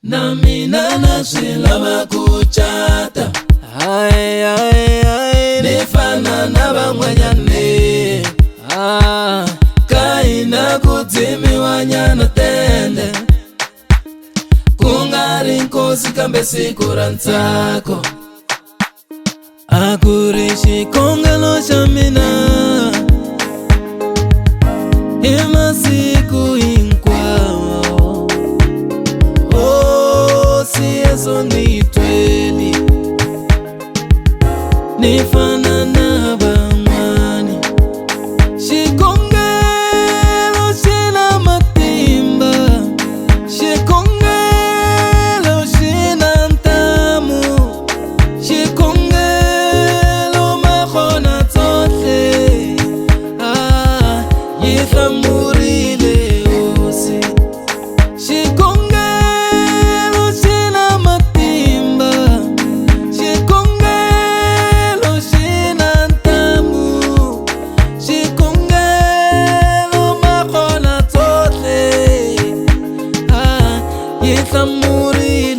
na mina na swi lava ku chata. Ni fana na van'wanyani, ka hina ku dzimiwa nyana tende, ku nga ri nkosi kambe siku ra ntsako. A ku ri xikongelo xa mina hi masiku hinkwawo, Hosi Yesu ni tweli, ni fana na van'wani. Xikongelo xi na matimba, xikongelo xi na ntamu, xikongelo ma kgona tsotlhe. Yi hlamurile Hosi. Xikongelo xi na matimba, xikongelo xi na ntamu, xikongelo ma kgona tsotlhe. Yi hlamurile